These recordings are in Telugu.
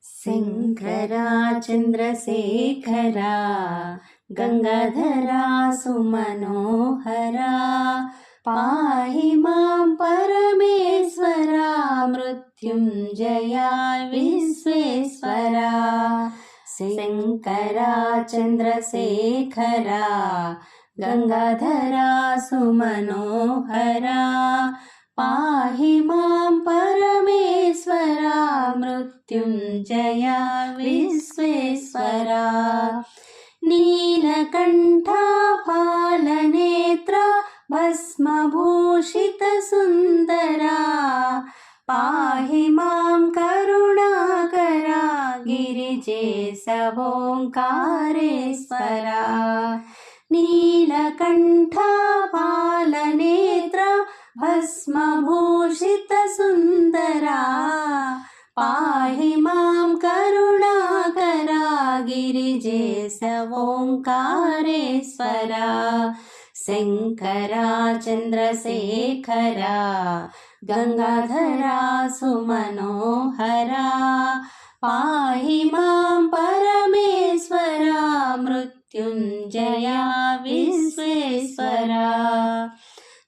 శంకరా చంద్రశేఖరా గంగాధరా సుమనోహరా పాహి మాం పరమేశ్వరా మృత్యుంజయా విశ్వేశ్వరా. శంకరా చంద్రశేఖరా గంగాధరా సుమనోహరా పాహి మాం పరమేశ్వరా మృత్యుంజయా విశ్వేశ్వరా. నీలకంఠా ఫాలనేత్ర భస్మభూషిత సుందరా పాహి మాం కరుణాకరా గిరిజేశోంకారేశ్వరా. నీలకంఠా ఫాలనేత్ర భస్మభూషిత సుందరా పాహి మాం కరుణాకరా గిరిజేశోంకారేశ్వరా. శంకరా చంద్రశేఖరా గంగాధరా సుమనోహరా పాహి మాం పరమేశ్వరా మృత్యుంజయా విశ్వేశ్వరా.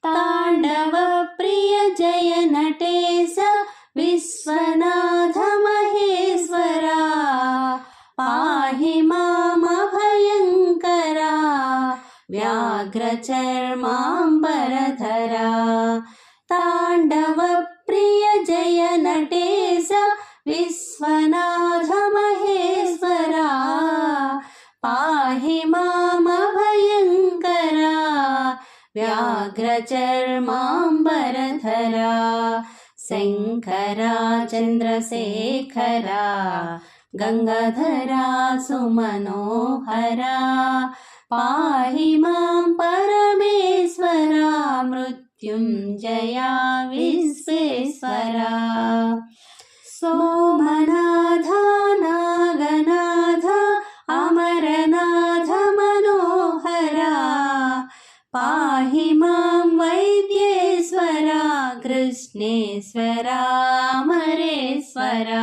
తాండవ ప్రియ జయ నటేశ విశ్వనాథ మహేశ్వరా పాహి మామభయంకరా వ్యాఘ్రచర్మాంబరధరా. తాండవ ప్రియ జయ నటేశ విశ్వనాథ మహేశ్వరా పాహి మామభయంకరా వ్యాఘ్రచర్మాంబరధరా. శంకరా చంద్రశేఖరా గంగాధరా సుమనోహరా పాహి మాం పరమేశ్వరా మృత్యుంజయా విశ్వేశ్వరా. సోమనాథ నాగనాథ అమరనాథ మనోహరా పాహి మాం వైద్యేశ్వరా కృష్ణేశ్వరా అమరేశ్వరా.